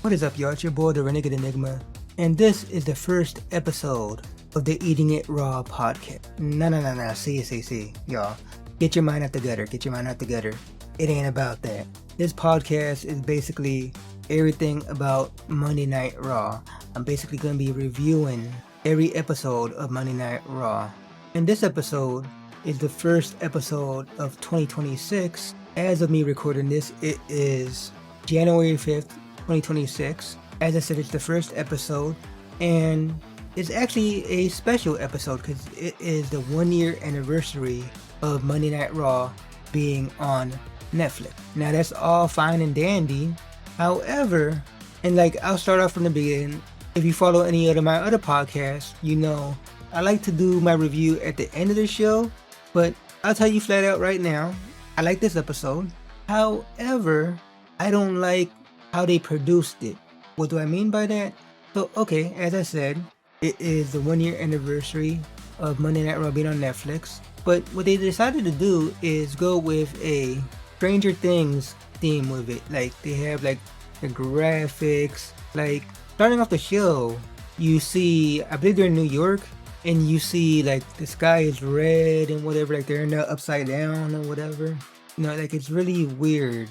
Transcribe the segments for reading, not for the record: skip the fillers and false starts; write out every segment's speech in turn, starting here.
What is up, y'all? It's your boy, the Renegade Enigma, and this is the first episode of the Eating It Raw podcast. No. See, y'all. Get your mind out the gutter. It ain't about that. This podcast is basically everything about Monday Night Raw. I'm basically going to be reviewing every episode of Monday Night Raw. And this episode is the first episode of 2026. As of me recording this, it is January 5th, 2026. As I said, it's the first episode, and it's actually a special episode because it is the 1 year anniversary of Monday Night Raw being on Netflix. Now that's all fine and dandy. However, and I'll start off from the beginning. If you follow any of my other podcasts, you know I like to do my review at the end of the show, but I'll tell you flat out right now, I like this episode. However, I don't like how they produced it. What do I mean by that? So, okay, as I said, it is the 1 year anniversary of Monday Night Raw being on Netflix. But what they decided to do is go with a Stranger Things theme with it. They have the graphics. Starting off the show, you see, I believe they're in New York, and you see the sky is red and whatever, they're in the upside down or whatever. It's really weird,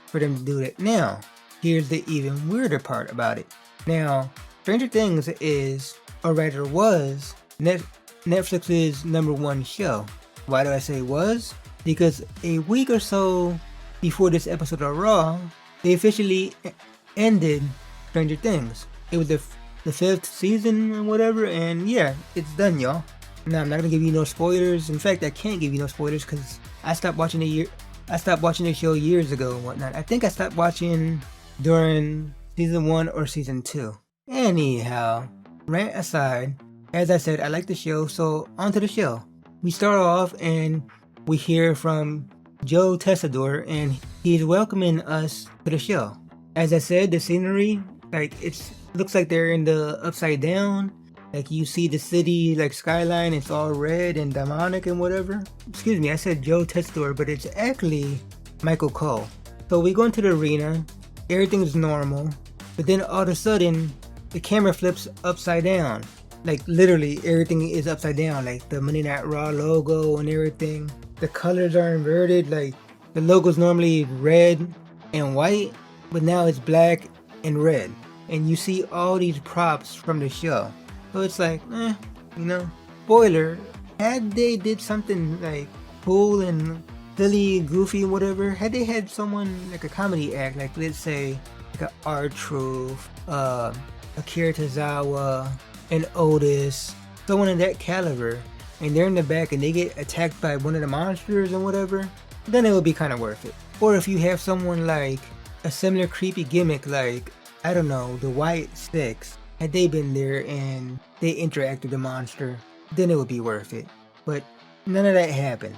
for them to do that. Now, here's the even weirder part about it. Now, Stranger Things is, or rather was, Netflix's #1 show. Why do I say was? Because a week or so before this episode of Raw, they officially ended Stranger Things. It was the 5th season or whatever, and yeah, it's done, y'all. Now, I'm not gonna give you no spoilers. In fact, I can't give you no spoilers because I stopped watching the show years ago and whatnot. I think I stopped watching during season 1 or season 2. Anyhow, rant aside, as I said, I like the show, so onto the show. We start off and we hear from Joe Tessitore, and he's welcoming us to the show. As I said, the scenery, it looks like they're in the upside down. You see the city, skyline, it's all red and demonic and whatever. Excuse me, I said Joe Tessitore, but it's actually Michael Cole. So we go into the arena, everything's normal, but then all of a sudden, the camera flips upside down. Literally, everything is upside down, the Monday Night Raw logo and everything. The colors are inverted, the logo's normally red and white, but now it's black and red. And you see all these props from the show. So it's spoiler, had they did something cool and silly, goofy, whatever, had they had someone a comedy act, let's say a R-Truth, Akira Tozawa, and Otis, someone of that caliber, and they're in the back and they get attacked by one of the monsters and whatever, then it would be kind of worth it. Or if you have someone a similar creepy gimmick I don't know, the White Six, had they been there and they interact with the monster, then it would be worth it. But none of that happened.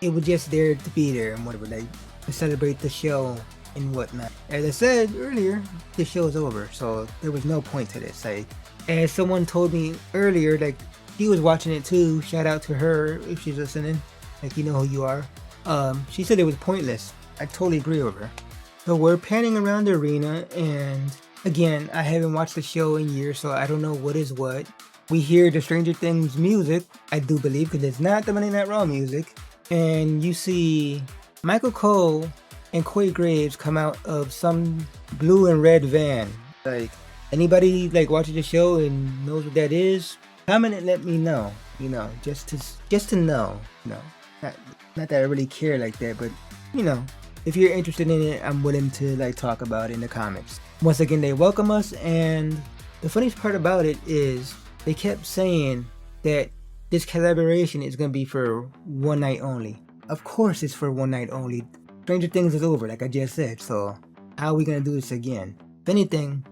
It was just there to be there and whatever, to celebrate the show and whatnot. As I said earlier, the show's over, so there was no point to this. As someone told me earlier, she was watching it too, shout out to her if she's listening, you know who you are. She said it was pointless. I totally agree with her. So we're panning around the arena, and again, I haven't watched the show in years, so I don't know what is what. We hear the Stranger Things music, I do believe, because it's not the Monday Night Raw music. And you see Michael Cole and Corey Graves come out of some blue and red van. Anybody watching the show and knows what that is, comment and let me know. Just to know. Not that I really care like that, but if you're interested in it, I'm willing to talk about it in the comments. Once again, they welcome us, and the funniest part about it is they kept saying that this collaboration is going to be for one night only. Of course it's for one night only. Stranger Things is over, like I just said, so how are we going to do this again? If anything,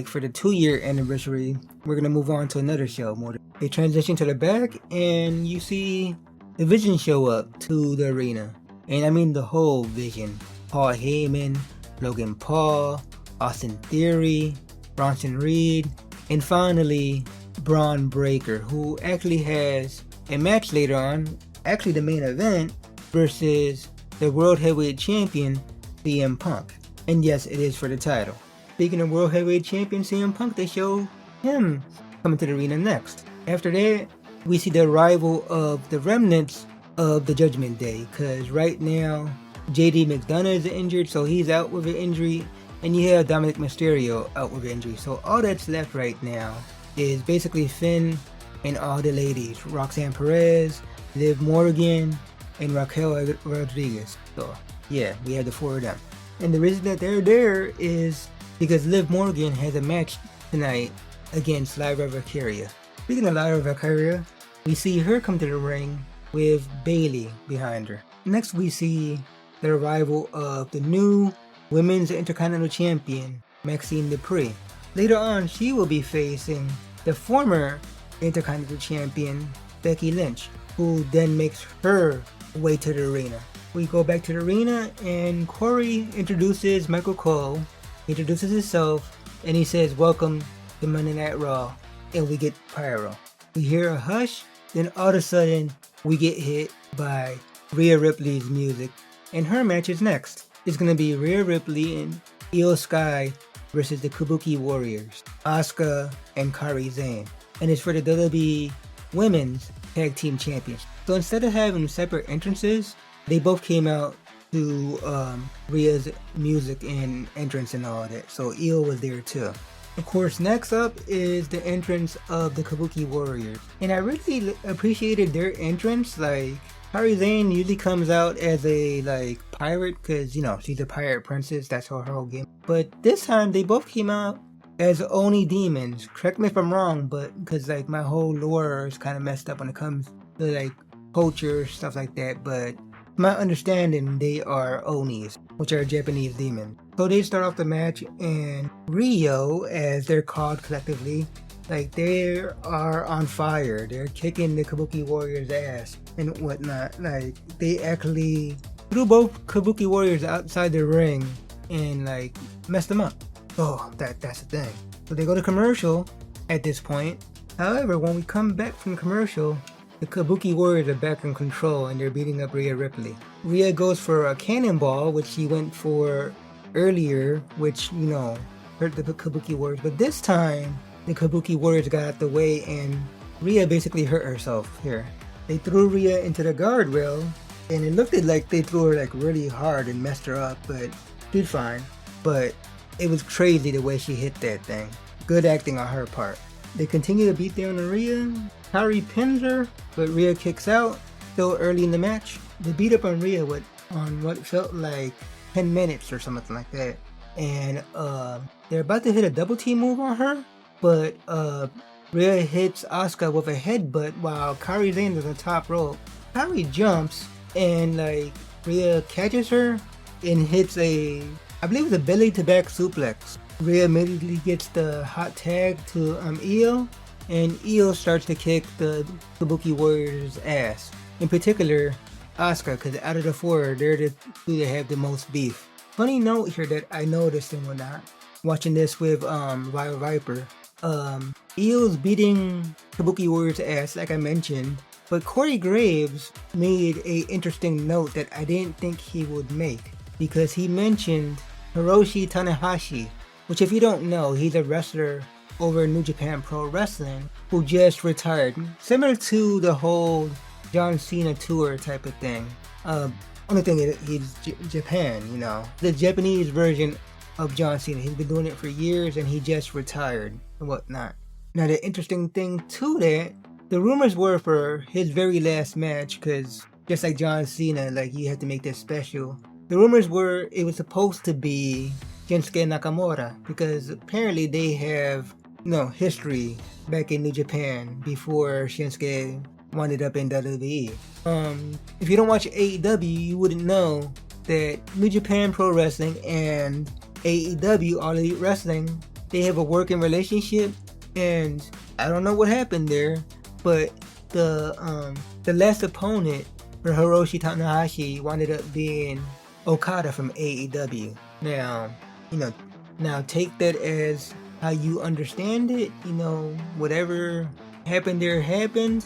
for the 2 year anniversary, we're going to move on to another show. They transition to the back, and you see the Vision show up to the arena. And I mean the whole Vision. Paul Heyman, Logan Paul, Austin Theory, Bronson Reed, and finally Bron Breakker, who actually has a match later on, actually the main event, versus the World Heavyweight Champion CM Punk. And yes, it is for the title. speaking of World Heavyweight Champion CM Punk, they show him coming to the arena next. After that, we see the arrival of the remnants of the Judgment Day, because right now JD McDonough is injured, so he's out with an injury, and you have Dominic Mysterio out with an injury. So all that's left right now is basically Finn and all the ladies, Roxanne Perez, Liv Morgan, and Raquel Rodriguez. So yeah, we have the 4 of them. And the reason that they're there is because Liv Morgan has a match tonight against Lyra Valkyria. Speaking of Lyra Valkyria, we see her come to the ring with Bayley behind her. Next we see the arrival of the new Women's Intercontinental Champion, Maxine Dupree. Later on, she will be facing the former Intercontinental Champion, Becky Lynch, who then makes her way to the arena. We go back to the arena and Corey introduces Michael Cole, introduces himself, and he says, "Welcome to Monday Night Raw," and we get pyro. We hear a hush, then all of a sudden we get hit by Rhea Ripley's music, and her match is next. It's going to be Rhea Ripley and Io Sky versus the Kabuki Warriors, Asuka and Kairi Sane, and it's for the WWE Women's Tag Team Championship. So instead of having separate entrances, they both came out to Rhea's music and entrance and all that, so Io was there too. Of course, next up is the entrance of the Kabuki Warriors, and I really appreciated their entrance. Like, Kairi Sane usually comes out as a pirate, because you know she's a pirate princess, that's her whole game. But this time they both came out as Oni demons. Correct me if I'm wrong, but because my whole lore is kind of messed up when it comes to culture, stuff like that. But my understanding, they are Onis, which are Japanese demons. So they start off the match, and Rio, as they're called collectively, they are on fire. They're kicking the Kabuki Warriors' ass and whatnot. They actually threw both Kabuki Warriors outside the ring and messed them up. Oh, that's the thing. So they go to commercial at this point. However, when we come back from commercial, the Kabuki Warriors are back in control and they're beating up Rhea Ripley. Rhea goes for a cannonball, which she went for earlier, which, hurt the Kabuki Warriors. But this time, the Kabuki Warriors got out the way and Rhea basically hurt herself here. They threw Rhea into the guardrail and it looked like they threw her really hard and messed her up, but she's fine. But it was crazy the way she hit that thing. Good acting on her part. They continue to beat down on Rhea. Kairi pins her, but Rhea kicks out. Still early in the match. They beat up on Rhea on what felt like 10 minutes or something like that. And they're about to hit a double team move on her, but Rhea hits Asuka with a headbutt while Kairi Sane is on the top rope. Kairi jumps and Rhea catches her and hits I believe it's a belly to back suplex. Rhea immediately gets the hot tag to Io, and Io starts to kick the Kabuki Warriors' ass. In particular, Asuka, because out of the 4, they're the 2 that have the most beef. Funny note here that I noticed and whatnot, watching this with Rhea Viper. Io's beating Kabuki Warriors' ass, like I mentioned, but Corey Graves made a interesting note that I didn't think he would make, because he mentioned Hiroshi Tanahashi, which, if you don't know, he's a wrestler over New Japan Pro Wrestling who just retired. Similar to the whole John Cena tour type of thing. Only thing is he's Japan, the Japanese version of John Cena. He's been doing it for years and he just retired and whatnot. Now the interesting thing to that, the rumors were for his very last match, because just like John Cena, you have to make this special. The rumors were it was supposed to be Shinsuke Nakamura, because apparently they have history back in New Japan before Shinsuke wound up in WWE. If you don't watch AEW, you wouldn't know that New Japan Pro Wrestling and AEW, All Elite Wrestling, they have a working relationship, and I don't know what happened there, but the last opponent for Hiroshi Tanahashi wound up being Okada from AEW. Now take that as how you understand it, whatever happened there happened,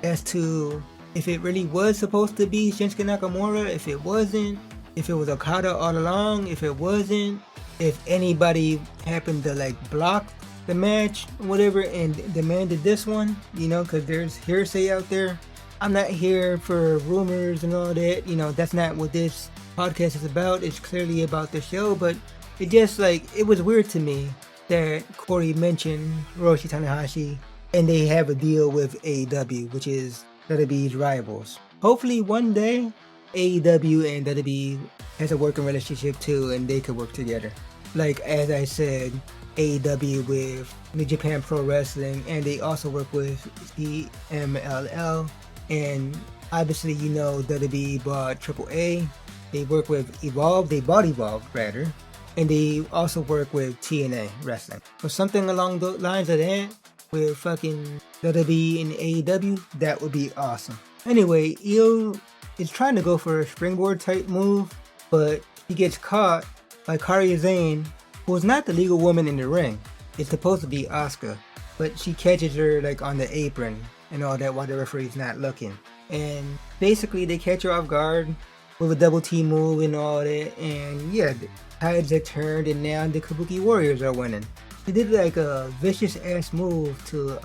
as to if it really was supposed to be Shinsuke Nakamura, if it wasn't, if it was Okada all along, if it wasn't, if anybody happened to like block the match, whatever, and demanded this one, you know, because there's hearsay out there. I'm not here for rumors and all that, you know, that's not what this podcast is about. It's clearly about the show, but it just like, it was weird to me that Corey mentioned Hiroshi Tanahashi and they have a deal with AEW, which is WWE's rivals. Hopefully one day AEW and WWE has a working relationship too, and they could work together. Like as I said, AEW with New Japan Pro Wrestling, and they also work with CMLL, and obviously you know WWE bought AAA. They work with Evolve, they bought Evolve rather, and they also work with TNA Wrestling. So something along the lines of that with fucking WWE and AEW, that would be awesome. Anyway, Io is trying to go for a springboard type move, but he gets caught by Kairi Sane, who is not the legal woman in the ring. It's supposed to be Asuka, but she catches her like on the apron and all that while the referee's not looking. And basically they catch her off guard with a double T move and all that, and yeah, the tides have turned and now the Kabuki Warriors are winning. They did like a vicious ass move to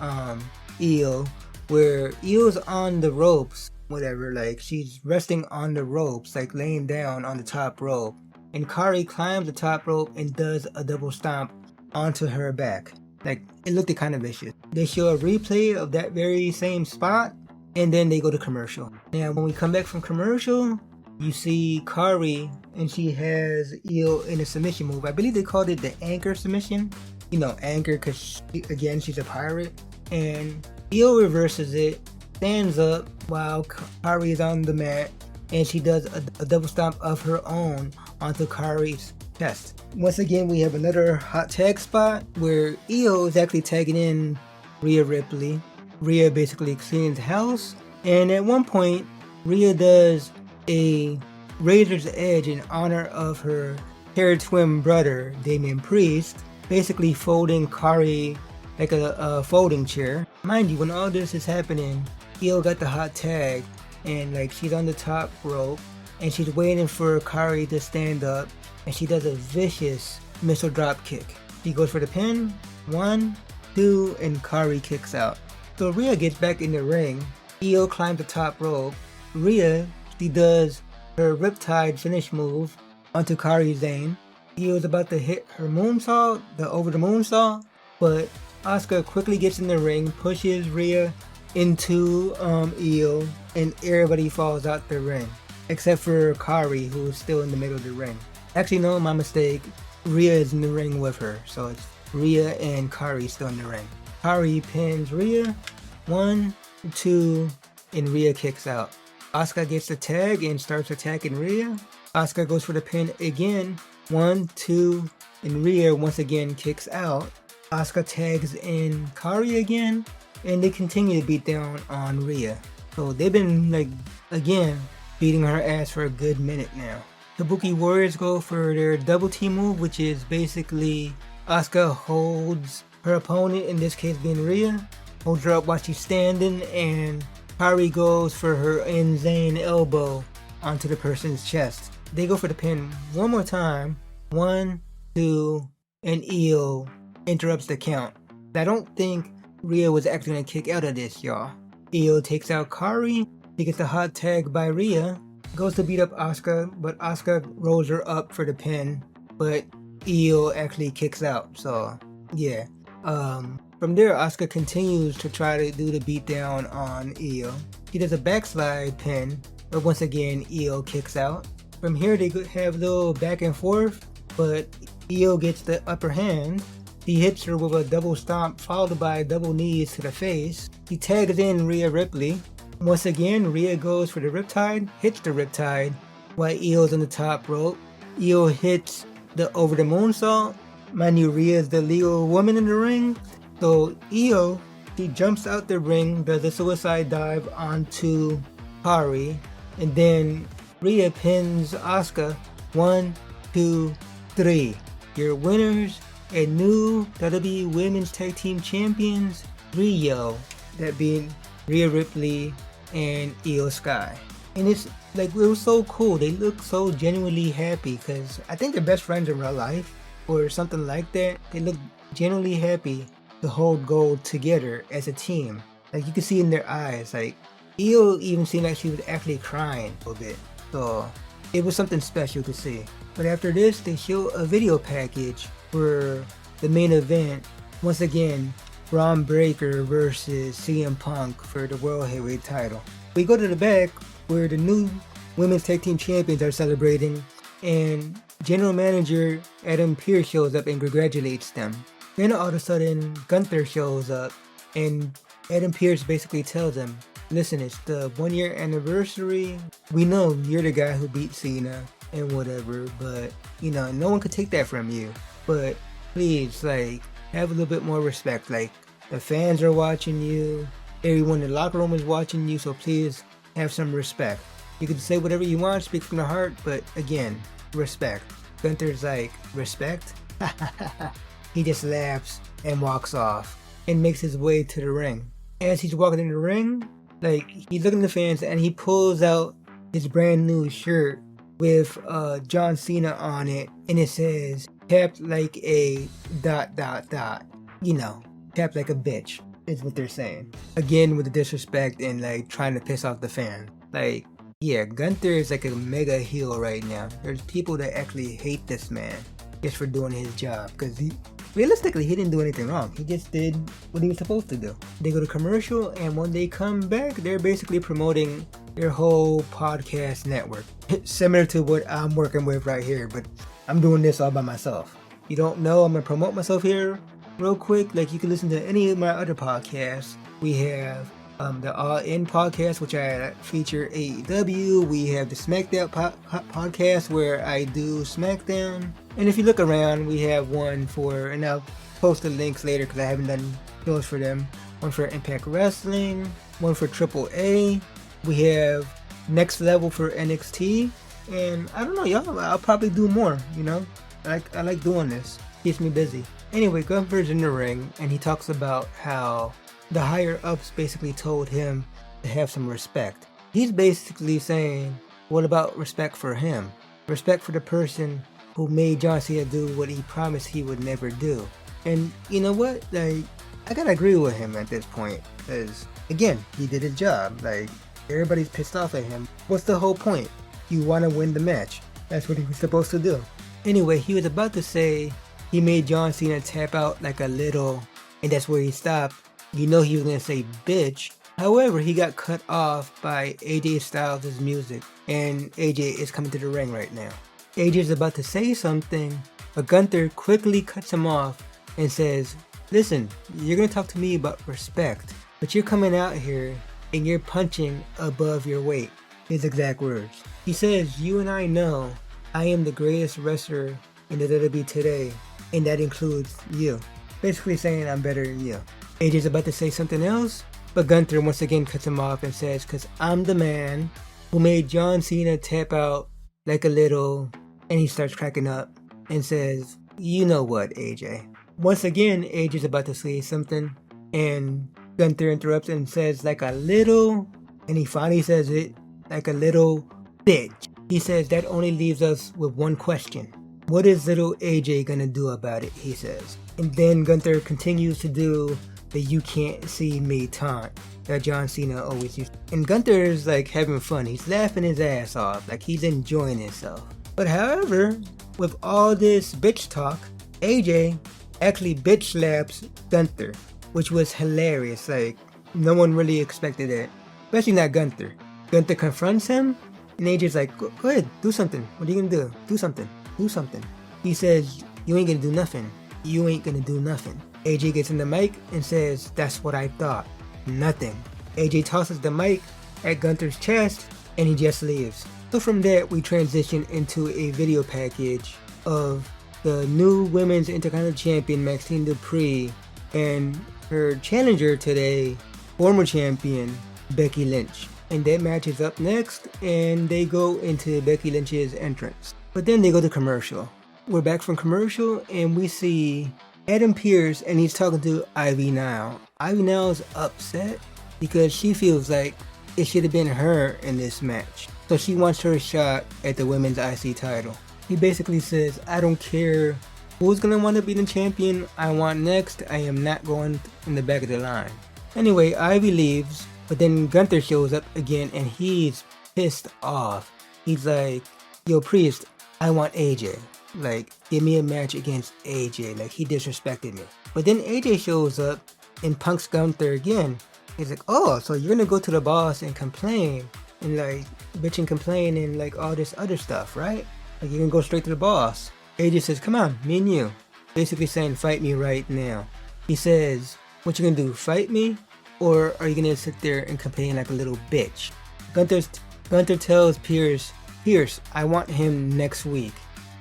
Io, where Io's on the ropes, whatever, like she's resting on the ropes, like laying down on the top rope, and Kairi climbs the top rope and does a double stomp onto her back. Like, it looked kind of vicious. They show a replay of that very same spot, and then they go to commercial. Now when we come back from commercial, you see Kairi, and she has Io in a submission move. I believe they called it the anchor submission. You know, anchor because again she's a pirate, and Io reverses it, stands up while Kairi is on the mat, and she does a double stomp of her own onto Kairi's chest. Once again, we have another hot tag spot where Io is actually tagging in Rhea Ripley. Rhea basically cleans house, and at one point Rhea does a Razor's Edge in honor of her paired twin brother Damian Priest, basically folding Kairi like a folding chair. Mind you, when all this is happening, Io got the hot tag, and like she's on the top rope, and she's waiting for Kairi to stand up, and she does a vicious missile drop kick. She goes for the pin, 1, 2, and Kairi kicks out. So Rhea gets back in the ring. Io climbs the top rope. Rhea, she does her Riptide finish move onto Kairi Sane. Io's about to hit her moonsault, the over the moonsault, but Asuka quickly gets in the ring, pushes Rhea into Io, and everybody falls out the ring except for Kairi, who is still in the middle of the ring. Actually, no, my mistake. Rhea is in the ring with her, so it's Rhea and Kairi still in the ring. Kairi pins Rhea, 1, 2, and Rhea kicks out. Asuka gets the tag and starts attacking Rhea. Asuka goes for the pin again, 1, 2, and Rhea once again kicks out. Asuka tags in Kairi again, and they continue to beat down on Rhea. So they've been like, again, beating her ass for a good minute now. Kabuki Warriors go for their double team move, which is basically Asuka holds her opponent, in this case being Rhea, holds her up while she's standing, and Kairi goes for her insane elbow onto the person's chest. They go for the pin one more time, 1, 2, and Io interrupts the count. I don't think Rhea was actually going to kick out of this, y'all. Io takes out Kairi, she gets a hot tag by Rhea, goes to beat up Asuka, but Asuka rolls her up for the pin, but Io actually kicks out, so yeah. From there, Asuka continues to try to do the beatdown on Io. She does a backslide pin, but once again, Io kicks out. From here, they have a little back and forth, but Io gets the upper hand. He hits her with a double stomp followed by double knees to the face. He tags in Rhea Ripley. Once again, Rhea goes for the Riptide, hits the Riptide, while Io's on the top rope. Io hits the over the moonsault. Mind you, Rhea is the legal woman in the ring. So Io, he jumps out the ring, does a suicide dive onto Kairi, and then Rhea pins Asuka. 1, 2, 3. Your winners and new WWE Women's Tag Team Champions, Rio, that being Rhea Ripley and Io Sky. And it's like, it was so cool. They look so genuinely happy because I think they're best friends in real life. or something like that. They look genuinely happy to hold gold together as a team. Like you can see in their eyes, like Io even seemed like she was actually crying a little bit. So it was something special to see. But after this, they show a video package for the main event. Once again, Bron Breakker versus CM Punk for the World Heavyweight title. We go to the back where the new Women's Tag Team Champions are celebrating, and General Manager Adam Pearce shows up and congratulates them. Then all of a sudden, Gunther shows up, and Adam Pearce basically tells him, listen, it's the 1 year anniversary. We know you're the guy who beat Cena and whatever, but you know, no one could take that from you. But please, like, have a little bit more respect. Like, the fans are watching you, everyone in the locker room is watching you, so please have some respect. You can say whatever you want, speak from the heart, but again, respect. Gunther's like, respect? He just laughs and walks off and makes his way to the ring. As he's walking in the ring, like, he's looking at the fans and he pulls out his brand new shirt with John Cena on it, and it says, tapped like a ... You know, tapped like a bitch is what they're saying. Again, with the disrespect and like trying to piss off the fan. Like, yeah, Gunther is like a mega heel right now. There's people that actually hate this man just for doing his job, because realistically, he didn't do anything wrong. He just did what he was supposed to do. They go to commercial, and when they come back, they're basically promoting their whole podcast network. Similar to what I'm working with right here, but I'm doing this all by myself. You don't know, I'm gonna promote myself here real quick. Like, you can listen to any of my other podcasts. We have the All In podcast, which I feature AEW. We have the SmackDown podcast, where I do SmackDown. And if you look around, we have one for, and I'll post the links later because I haven't done those for them. One for Impact Wrestling, one for AAA. We have Next Level for NXT. And I don't know, y'all, I'll probably do more, you know? I like doing this. Keeps me busy. Anyway, Gunther's in the ring, and he talks about how the higher ups basically told him to have some respect. He's basically saying, what about respect for him? Respect for the person who made John Cena do what he promised he would never do. And you know what? Like, I gotta agree with him at this point, because again, he did his job. Like, everybody's pissed off at him. What's the whole point? You want to win the match. That's what he was supposed to do. Anyway, he was about to say he made John Cena tap out like a little, and that's where he stopped. You know he was going to say bitch. However, he got cut off by AJ Styles' music, and AJ is coming to the ring right now. AJ is about to say something, but Gunther quickly cuts him off and says, listen, you're going to talk to me about respect, but you're coming out here and you're punching above your weight. His exact words. He says, you and I know I am the greatest wrestler in the WWE today, and that includes you. Basically saying I'm better than you. AJ's about to say something else, but Gunther once again cuts him off and says, cause I'm the man who made John Cena tap out like a little, and he starts cracking up and says, you know what, AJ. Once again, AJ's about to say something, and Gunther interrupts and says like a little, and he finally says it, like a little bitch. He says that only leaves us with one question. What is little AJ gonna do about it, he says. And then Gunther continues to do the you can't see me taunt that John Cena always used. And Gunther is like having fun. He's laughing his ass off, like he's enjoying himself. But however, with all this bitch talk, AJ actually bitch slaps Gunther, which was hilarious. Like, no one really expected it, especially not Gunther. Gunther confronts him, and AJ's like, go ahead, do something. What are you gonna do? Do something. Do something. He says, you ain't gonna do nothing. You ain't gonna do nothing. AJ gets in the mic and says, that's what I thought. Nothing. AJ tosses the mic at Gunther's chest, and he just leaves. So from that, we transition into a video package of the new Women's Intercontinental Champion, Maxine Dupree, and her challenger today, former champion, Becky Lynch. And that match is up next, and they go into Becky Lynch's entrance. But then they go to commercial. We're back from commercial, and we see Adam Pearce, and he's talking to Ivy Nile. Ivy Nile's upset because she feels like it should have been her in this match. So she wants her shot at the women's IC title. He basically says, I don't care Who's gonna want to be the champion I want next? I am not going in the back of the line. Anyway, Ivy leaves, but then Gunther shows up again and he's pissed off. He's like, yo, Priest, I want AJ. Like, give me a match against AJ. Like, he disrespected me. But then AJ shows up and punks Gunther again. He's like, oh, so you're gonna go to the boss and complain and like bitch and complain and like all this other stuff, right? Like, you're gonna go straight to the boss. AJ says, come on, me and you. Basically saying, fight me right now. He says, what you gonna do, fight me? Or are you gonna sit there and complain like a little bitch? Gunther tells Pierce, I want him next week.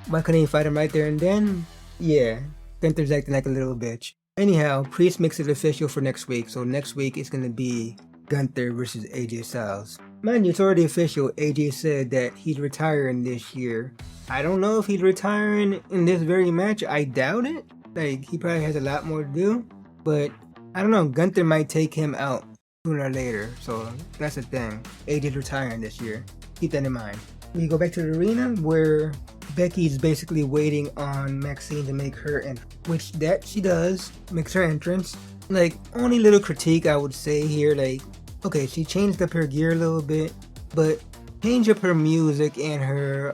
Why couldn't he fight him right there and then? Yeah, Gunther's acting like a little bitch. Anyhow, Priest makes it official for next week, so next week it's gonna be Gunther versus AJ Styles. Mind you, it's already official. AJ said that he's retiring this year. I don't know if he's retiring in this very match. I doubt it. Like, he probably has a lot more to do. But, I don't know, Gunther might take him out sooner or later. So, that's the thing. AJ's retiring this year. Keep that in mind. We go back to the arena where Becky's basically waiting on Maxine to make her entrance, which that she does, makes her entrance. Like, only little critique I would say here, like, okay, she changed up her gear a little bit, but change up her music and her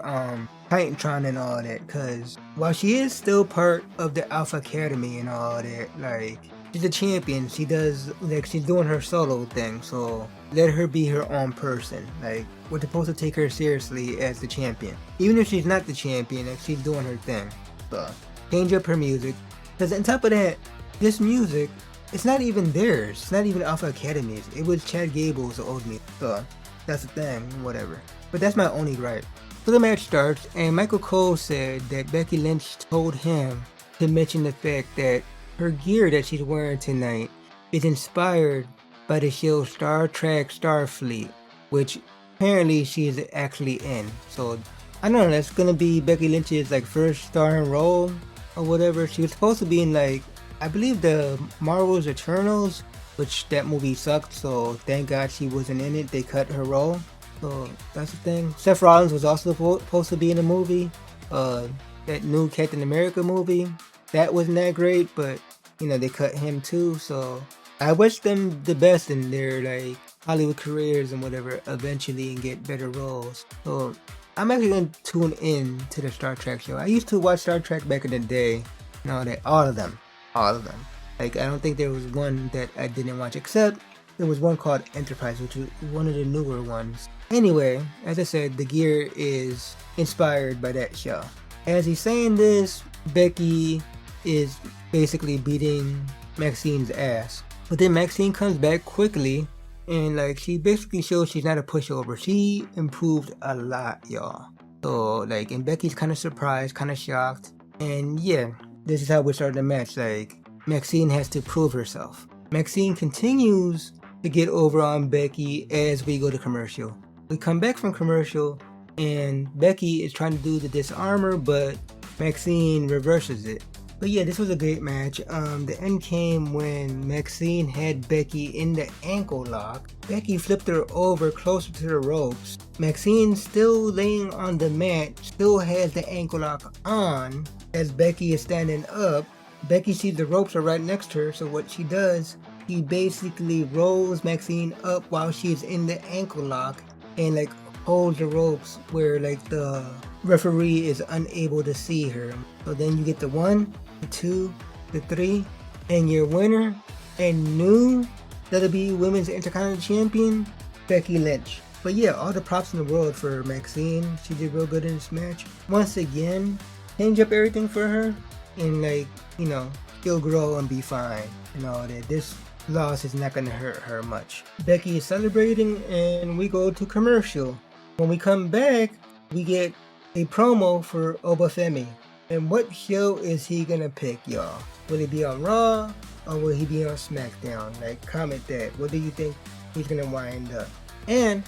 Titantron and all that, cause while she is still part of the Alpha Academy and all that, like, she's a champion, she does, like, she's doing her solo thing, so let her be her own person. Like, we're supposed to take her seriously as the champion. Even if she's not the champion, like, she's doing her thing. So, change up her music. Because on top of that, this music, it's not even theirs. It's not even Alpha Academy's. It was Chad Gable's old music. So, that's the thing, whatever. But that's my only gripe. So the match starts, and Michael Cole said that Becky Lynch told him to mention the fact that her gear that she's wearing tonight is inspired by the show Star Trek Starfleet, which apparently she is actually in. So, I don't know, that's gonna be Becky Lynch's like first starring role or whatever. She was supposed to be in like, I believe the Marvel's Eternals, which that movie sucked, so thank God she wasn't in it. They cut her role. So that's the thing. Seth Rollins was also supposed to be in the movie. That new Captain America movie. That wasn't that great, but you know, they cut him too. So I wish them the best in their like Hollywood careers and whatever eventually and get better roles. So I'm actually gonna tune in to the Star Trek show. I used to watch Star Trek back in the day. You know, that all of them. Like, I don't think there was one that I didn't watch, except there was one called Enterprise, which was one of the newer ones. Anyway, as I said, the gear is inspired by that show. As he's saying this, Becky is basically beating Maxine's ass. But then Maxine comes back quickly, and like, she basically shows she's not a pushover. She improved a lot, y'all. So like, and Becky's kind of surprised, kind of shocked. And yeah, this is how we start the match. Like, Maxine has to prove herself. Maxine continues to get over on Becky as we go to commercial. We come back from commercial and Becky is trying to do the disarmor, but Maxine reverses it. But yeah, this was a great match. The end came when Maxine had Becky in the ankle lock. Becky flipped her over closer to the ropes. Maxine, still laying on the mat, still has the ankle lock on. As Becky is standing up, Becky sees the ropes are right next to her, so what she does, she basically rolls Maxine up while she's in the ankle lock and like holds the ropes where like the referee is unable to see her. So then you get the 1, the 2, the 3, and your winner and new WWE Women's Intercontinental Champion, Becky Lynch. But yeah, all the props in the world for Maxine. She did real good in this match. Once again, change up everything for her and like, you know, she'll grow and be fine and all that. This loss is not gonna hurt her much. Becky is celebrating and we go to commercial. When we come back, we get a promo for Obafemi. And what show is he gonna pick, y'all? Will he be on Raw or will he be on SmackDown? Like, comment that. What do you think he's gonna wind up? And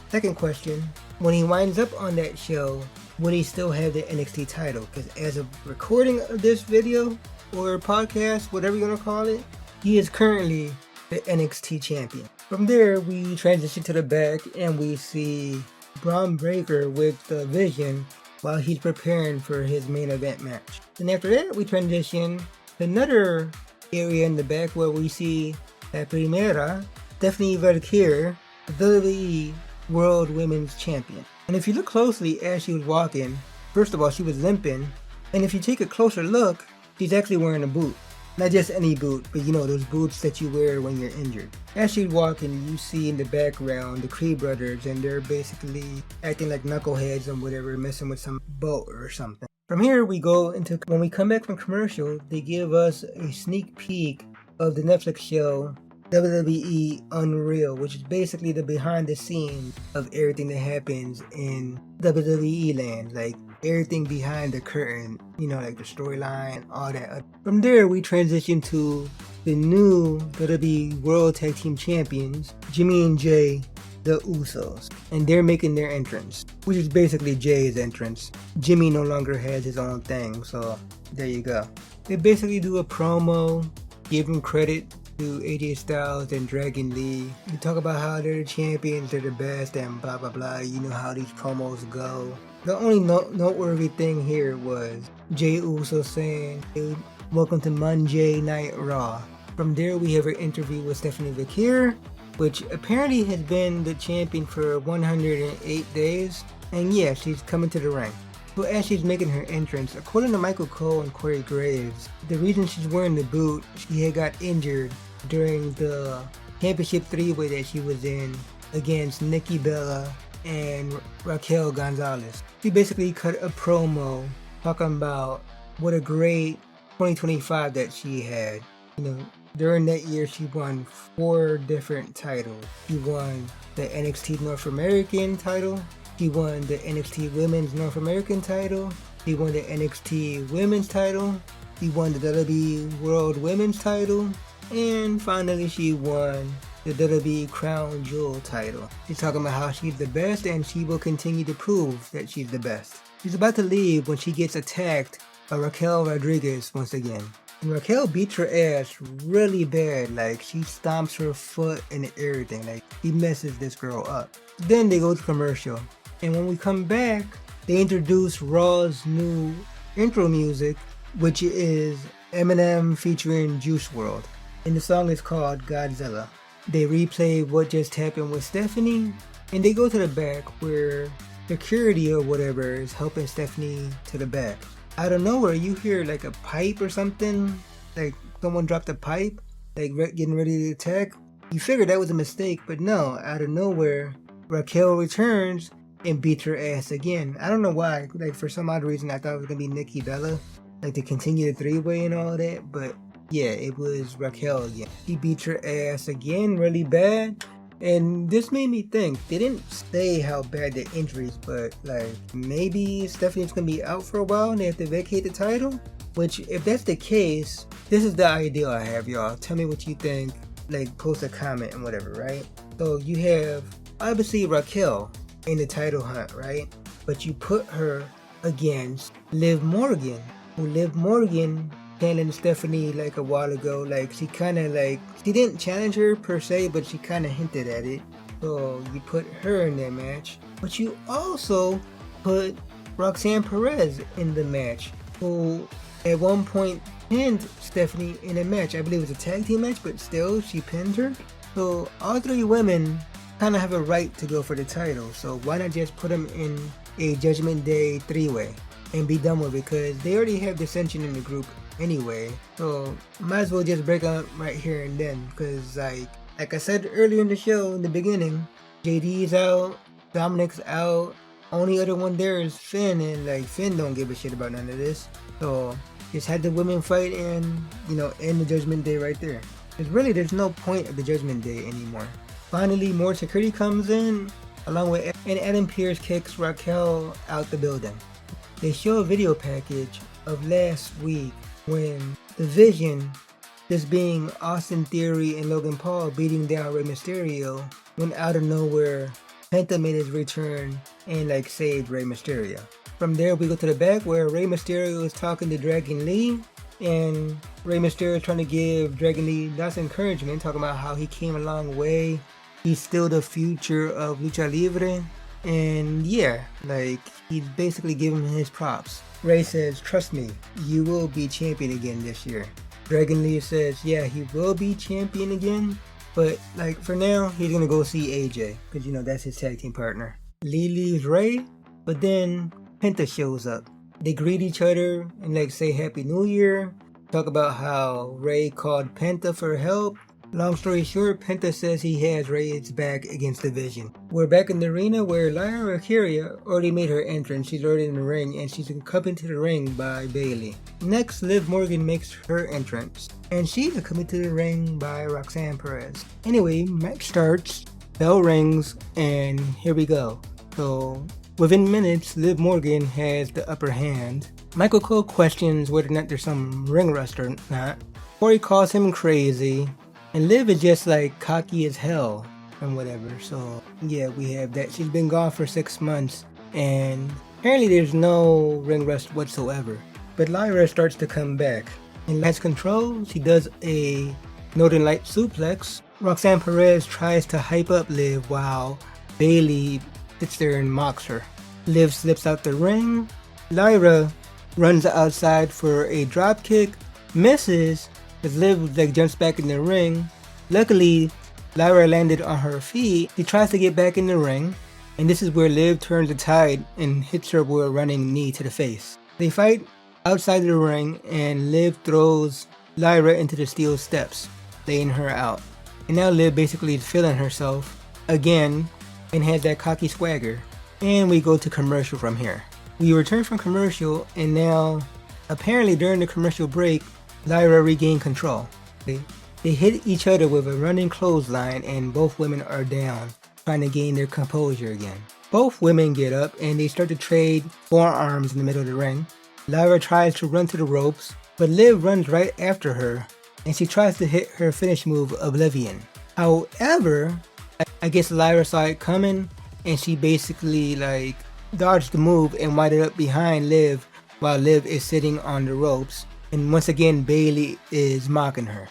second question, when he winds up on that show, would he still have the NXT title? Because as of recording of this video or podcast, whatever you want to call it, he is currently the NXT champion. From there, we transition to the back and we see Bron Breakker with the Vision while he's preparing for his main event match. Then after that, we transition to another area in the back where we see La Primera, Stephanie Valkyrie, the WWE World Women's Champion. And if you look closely as she was walking, first of all, she was limping. And if you take a closer look, she's actually wearing a boot. Not just any boot, but you know, those boots that you wear when you're injured. As she's walking, you see in the background the Creed brothers, and they're basically acting like knuckleheads and whatever, messing with some boat or something. From here, we go into, when we come back from commercial, they give us a sneak peek of the Netflix show WWE Unreal, which is basically the behind the scenes of everything that happens in WWE land, like everything behind the curtain, you know, like the storyline, all that. From there, we transition to the new WWE World Tag Team Champions, Jimmy and Jay, the Usos, and they're making their entrance, which is basically Jay's entrance. Jimmy no longer has his own thing, so there you go. They basically do a promo, give him credit to AJ Styles and Dragon Lee. We talk about how they're the champions, they're the best, and blah blah blah. You know how these promos go. The only noteworthy thing here was Jey Uso saying, "Hey, welcome to Monday Night Raw." From there, we have an interview with Stephanie Valkyrie, which apparently has been the champion for 108 days. And yeah, she's coming to the ring. So as she's making her entrance, according to Michael Cole and Corey Graves, the reason she's wearing the boot, she had got injured during the championship three-way that she was in against Nikki Bella and Raquel Gonzalez. She basically cut a promo talking about what a great 2025 that she had. You know, during that year she won 4 different titles. She won the NXT North American title, she won the NXT Women's North American title, she won the NXT Women's title, she won the WWE World Women's title, and finally she won the WWE Crown Jewel title. She's talking about how she's the best and she will continue to prove that she's the best. She's about to leave when she gets attacked by Raquel Rodriguez once again. And Raquel beats her ass really bad, like she stomps her foot and everything, like she messes this girl up. Then they go to commercial, and when we come back, they introduce Raw's new intro music, which is Eminem featuring Juice WRLD, and the song is called Godzilla. They replay what just happened with Stephanie, and they go to the back where security or whatever is helping Stephanie to the back. Out of nowhere, you hear like a pipe or something, like someone dropped a pipe, like getting ready to attack. You figure that was a mistake, but no, out of nowhere, Raquel returns and beats her ass again. I don't know why, like for some odd reason I thought it was gonna be Nikki Bella, like to continue the three-way and all that, but yeah, it was Raquel again. She beats her ass again really bad. And this made me think, they didn't say how bad the injuries, but like maybe Stephanie's gonna be out for a while and they have to vacate the title? Which, if that's the case, this is the idea I have, y'all. Tell me what you think, like post a comment and whatever, right? So you have obviously Raquel in the title hunt, right? But you put her against Liv Morgan, who Liv Morgan challenged Stephanie like a while ago. Like she didn't challenge her per se, but she kind of hinted at it. So you put her in that match, but you also put Roxanne Perez in the match, who at one point pinned Stephanie in a match. I believe it was a tag team match, but still she pinned her. So all 3 women kind of have a right to go for the title. So why not just put them in a Judgment Day 3-way and be done with it? Because they already have dissension in the group anyway, so might as well just break up right here and then. Because like I said earlier in the show, in the beginning, JD's out, Dominic's out, only other one there is Finn, and like Finn don't give a shit about none of this. So just had the women fight and, you know, end the Judgment Day right there. Because really there's no point of the Judgment Day anymore. Finally, more security comes in, along with, and Adam Pearce kicks Raquel out the building. They show a video package of last week when the Vision, this being Austin Theory and Logan Paul beating down Rey Mysterio, when out of nowhere Penta made his return and like saved Rey Mysterio. From there we go to the back where Rey Mysterio is talking to Dragon Lee, and Rey Mysterio is trying to give Dragon Lee lots of encouragement, talking about how he came a long way, he's still the future of Lucha Libre, And yeah, like he's basically giving him his props. Ray says, "Trust me, you will be champion again this year." Dragon Lee says, "Yeah, he will be champion again, but like for now, he's gonna go see AJ because you know that's his tag team partner." Lee leaves Ray, but then Penta shows up. They greet each other and like say Happy New Year. Talk about how Ray called Penta for help. Long story short, Penta says he has Ray's back against the Vision. We're back in the arena where Lyra Kyria already made her entrance. She's already in the ring and she's accompanied to the ring by Bayley. Next, Liv Morgan makes her entrance and she's accompanied to the ring by Roxanne Perez. Anyway, match starts, bell rings, and here we go. So within minutes, Liv Morgan has the upper hand. Michael Cole questions whether or not there's some ring rust or not. Corey calls him crazy. And Liv is just like cocky as hell and whatever. So yeah, we have that. She's been gone for 6 months and apparently there's no ring rust whatsoever. But Lyra starts to come back. In last control, she does a Northern Light suplex. Roxanne Perez tries to hype up Liv while Bayley sits there and mocks her. Liv slips out the ring. Lyra runs outside for a drop kick, misses, as Liv like jumps back in the ring. Luckily, Lyra landed on her feet. She tries to get back in the ring, and this is where Liv turns the tide and hits her with a running knee to the face. They fight outside the ring, and Liv throws Lyra into the steel steps, laying her out. And now Liv basically is feeling herself again and has that cocky swagger. And we go to commercial from here. We return from commercial, and now apparently during the commercial break, Lyra regained control. They hit each other with a running clothesline and both women are down, trying to gain their composure again. Both women get up and they start to trade forearms in the middle of the ring. Lyra tries to run to the ropes, but Liv runs right after her and she tries to hit her finish move, Oblivion. However, I guess Lyra saw it coming and she basically like dodged the move and winded up behind Liv while Liv is sitting on the ropes. And once again, Bayley is mocking her.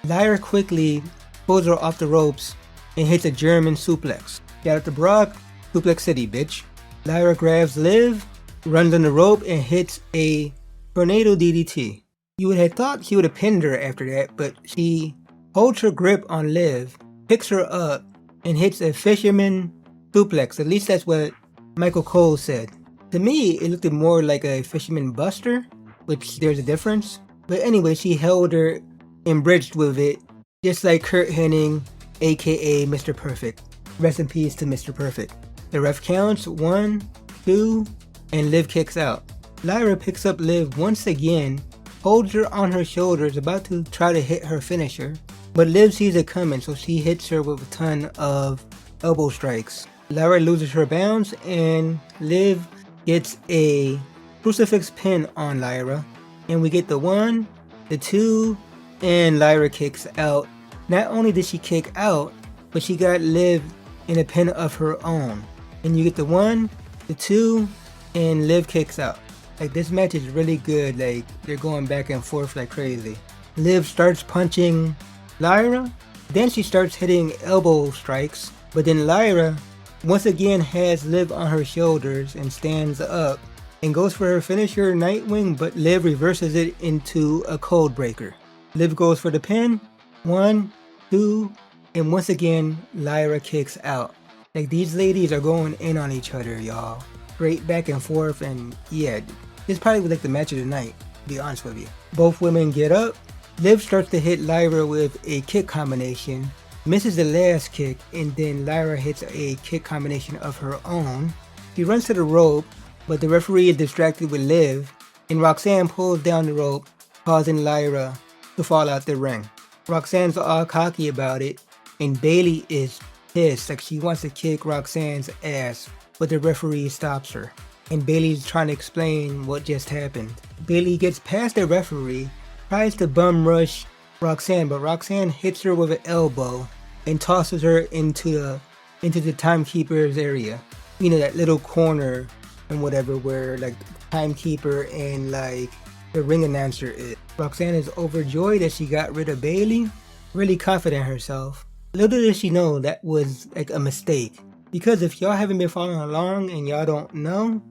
Lyra quickly pulls her off the ropes and hits a German suplex. Shout out to Brock, Suplex City, bitch. Lyra grabs Liv, runs on the rope, and hits a tornado DDT. You would have thought she would have pinned her after that, but she holds her grip on Liv, picks her up, and hits a fisherman suplex. At least that's what Michael Cole said. To me, it looked more like a fisherman buster, which there's a difference. But anyway, she held her and bridged with it, just like Kurt Hennig, aka Mr. Perfect. Rest in peace to Mr. Perfect. The ref counts 1, 2, and Liv kicks out. Lyra picks up Liv once again, holds her on her shoulders, about to try to hit her finisher. But Liv sees it coming, so she hits her with a ton of elbow strikes. Lyra loses her balance, and Liv gets a crucifix pin on Lyra, and we get the 1, the 2, and Lyra kicks out. Not only did she kick out, but she got Liv in a pin of her own. And you get the 1, the 2, and Liv kicks out. Like, this match is really good. Like, they're going back and forth like crazy. Liv starts punching Lyra, then she starts hitting elbow strikes, but then Lyra once again has Liv on her shoulders and stands up and goes for her finisher, Nightwing, but Liv reverses it into a code breaker. Liv goes for the pin, 1, 2, and once again, Lyra kicks out. Like, these ladies are going in on each other, y'all. Straight back and forth, and yeah, this probably was like the match of the night, to be honest with you. Both women get up. Liv starts to hit Lyra with a kick combination, misses the last kick, and then Lyra hits a kick combination of her own. She runs to the rope, but the referee is distracted with Liv, and Roxanne pulls down the rope, causing Lyra to fall out the ring. Roxanne's all cocky about it, and Bayley is pissed, like she wants to kick Roxanne's ass, but the referee stops her, and Bayley's trying to explain what just happened. Bayley gets past the referee, tries to bum rush Roxanne, but Roxanne hits her with an elbow and tosses her into the timekeeper's area. You know, that little corner and whatever where like the timekeeper and like the ring announcer is. Roxanne is overjoyed that she got rid of Bayley, really confident in herself. Little does she know that was like a mistake. Because if y'all haven't been following along and y'all don't know,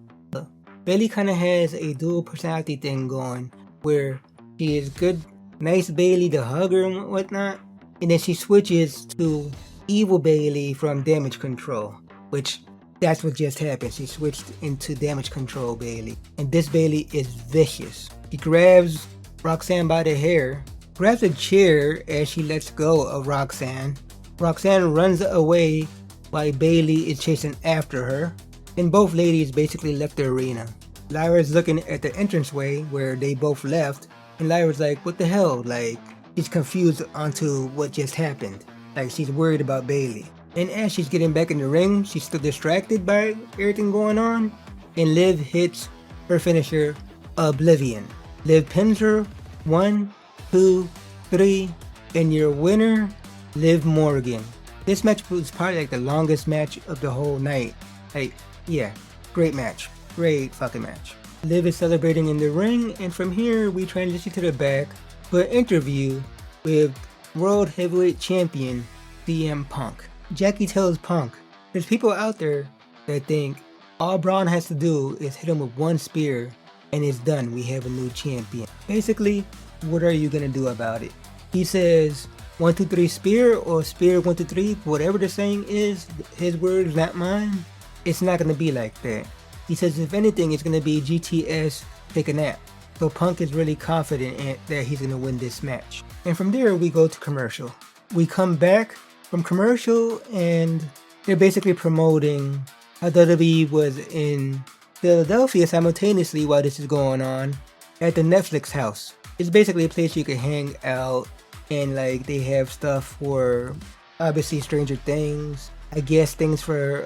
Bayley kind of has a dual personality thing going where she is good, nice Bayley to hug her and whatnot, and then she switches to evil Bayley from Damage Control, which that's what just happened. She switched into Damage Control Bayley, and this Bayley is vicious. She grabs Roxanne by the hair, grabs a chair as she lets go of Roxanne. Roxanne runs away while Bayley is chasing after her, and both ladies basically left the arena. Lyra's looking at the entranceway where they both left, and Lyra's like, what the hell? Like, she's confused onto what just happened. Like, she's worried about Bayley. And as she's getting back in the ring, she's still distracted by everything going on, and Liv hits her finisher, Oblivion. Liv pins her, 1, 2, 3, and your winner, Liv Morgan. This match was probably like the longest match of the whole night. Like, yeah, great match. Great fucking match. Liv is celebrating in the ring, and from here we transition to the back for an interview with World Heavyweight Champion CM Punk. Jackie tells Punk, there's people out there that think all Bron has to do is hit him with one spear and it's done, we have a new champion. Basically, what are you gonna do about it? He says 1, 2, 3 spear, or spear 1, 2, 3, whatever the saying is, his words, not mine. It's not gonna be like that. He says if anything, it's gonna be GTS take a nap. So Punk is really confident that he's gonna win this match. And from there we go to commercial. We come back from commercial and they're basically promoting how WWE was in Philadelphia simultaneously while this is going on at the Netflix house. It's basically a place you can hang out, and like they have stuff for obviously Stranger Things, I guess things for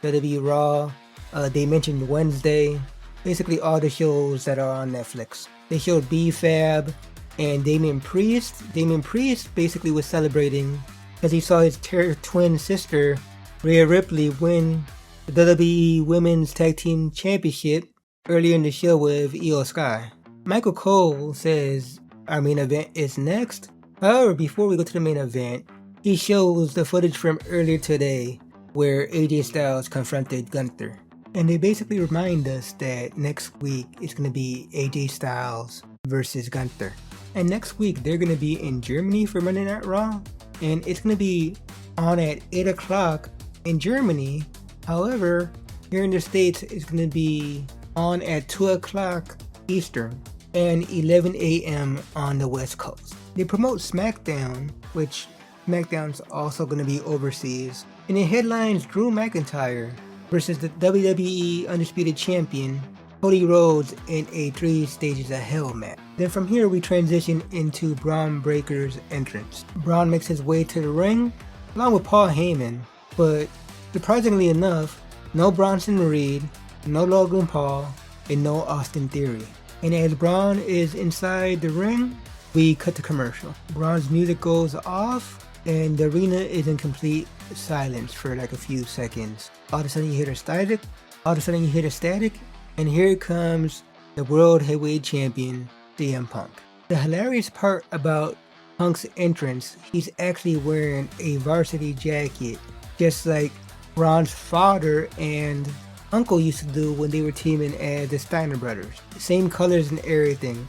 WWE Raw. They mentioned Wednesday, basically all the shows that are on Netflix. They showed B-Fab and Damian Priest. Damian Priest basically was celebrating because he saw his twin sister, Rhea Ripley, win the WWE Women's Tag Team Championship earlier in the show with Io Sky. Michael Cole says our main event is next. However, before we go to the main event, he shows the footage from earlier today where AJ Styles confronted Gunther. And they basically remind us that next week it's going to be AJ Styles versus Gunther. And next week they're going to be in Germany for Monday Night Raw. And it's going to be on at 8 o'clock in Germany. However, here in the States it's going to be on at 2 o'clock Eastern and 11 a.m. on the West Coast. They promote SmackDown, which SmackDown's also going to be overseas. And it headlines Drew McIntyre versus the WWE Undisputed Champion, Cody Rhodes, in a 3 Stages of Hell match. Then from here we transition into Bron Breakker's entrance. Bron makes his way to the ring, along with Paul Heyman, but surprisingly enough, no Bronson Reed, no Logan Paul, and no Austin Theory. And as Bron is inside the ring, we cut to commercial. Bron's music goes off, and the arena is in complete silence for like a few seconds. All of a sudden you hear the static, and here comes the World Heavyweight Champion, CM Punk. The hilarious part about Punk's entrance, he's actually wearing a varsity jacket, just like Bron's father and uncle used to do when they were teaming as the Steiner brothers. Same colors and everything.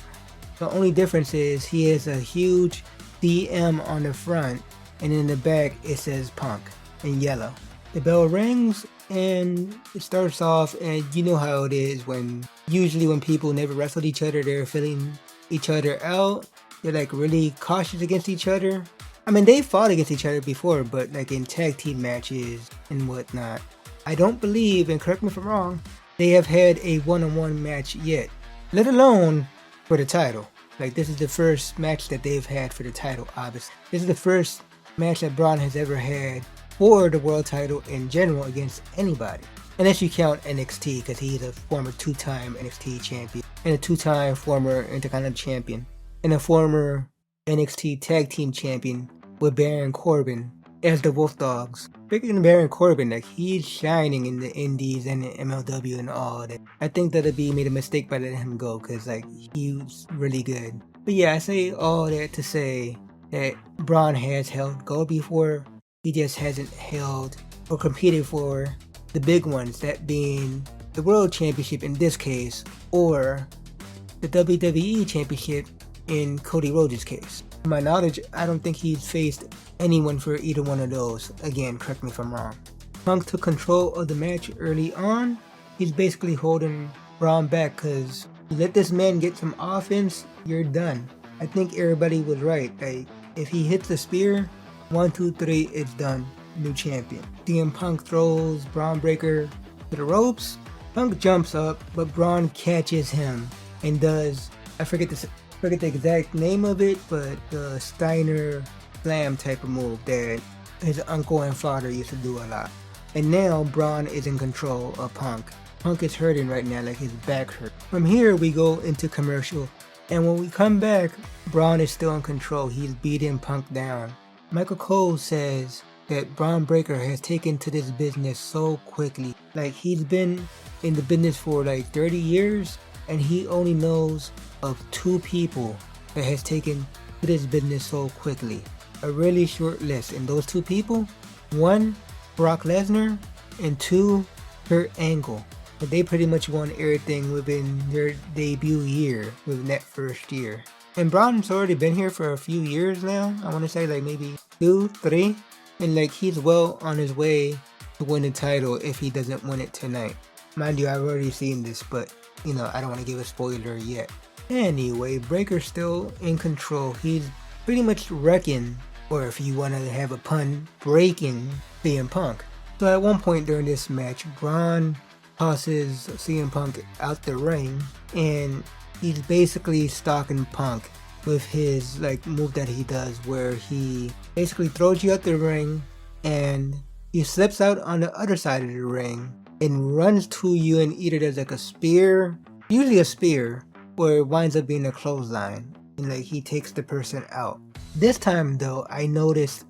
The only difference is he has a huge CM on the front, and in the back it says Punk in yellow. The bell rings and it starts off, and you know how it is when usually when people never wrestled each other, they're filling each other out. They're like really cautious against each other. I mean, they fought against each other before, but like in tag team matches and whatnot. I don't believe, and correct me if I'm wrong, they have had a one-on-one match yet, let alone for the title. Like, this is the first match that they've had for the title, obviously. This is the first match that Bron has ever had for the world title in general against anybody. Unless you count NXT, because he's a former 2-time NXT champion, and a 2-time former Intercontinental champion, and a former NXT Tag Team champion with Baron Corbin as the Wolf Dogs. Speaking of Baron Corbin, like, he's shining in the Indies and the MLW and all that. I think that WWE made a mistake by letting him go, because like, he's really good. But yeah, I say all that to say that Bron has held gold before. He just hasn't held or competed for the big ones, that being the World Championship in this case, or the WWE Championship in Cody Rhodes' case. To my knowledge, I don't think he's faced anyone for either one of those. Again, correct me if I'm wrong. Punk took control of the match early on. He's basically holding Bron back because you let this man get some offense, you're done. I think everybody was right. Like, if he hits the spear, 1, 2, 3, it's done. New champion. CM Punk throws Bron Breakker to the ropes. Punk jumps up, but Bron catches him and does, I forget the exact name of it, but the Steiner Slam type of move that his uncle and father used to do a lot. And now Bron is in control of Punk. Punk is hurting right now, like his back hurt. From here we go into commercial, and when we come back, Bron is still in control. He's beating Punk down. Michael Cole says that Bron Breakker has taken to this business so quickly. Like, he's been in the business for like 30 years, and he only knows of 2 people that has taken to this business so quickly. A really short list, and those 2 people, 1, Brock Lesnar, and 2, Kurt Angle. But they pretty much won everything within their debut year, within that first year. And Bron's already been here for a few years now. I want to say like maybe 2, 3. And like, he's well on his way to win the title if he doesn't win it tonight. Mind you, I've already seen this, but you know, I don't want to give a spoiler yet. Anyway, Breakker's still in control. He's pretty much wrecking, or if you want to have a pun, breaking CM Punk. So at one point during this match, Bron tosses CM Punk out the ring, and he's basically stalking Punk with his like move that he does, where he basically throws you out the ring and he slips out on the other side of the ring and runs to you and either does like a spear, usually a spear, or it winds up being a clothesline, and like he takes the person out. This time though, I noticed,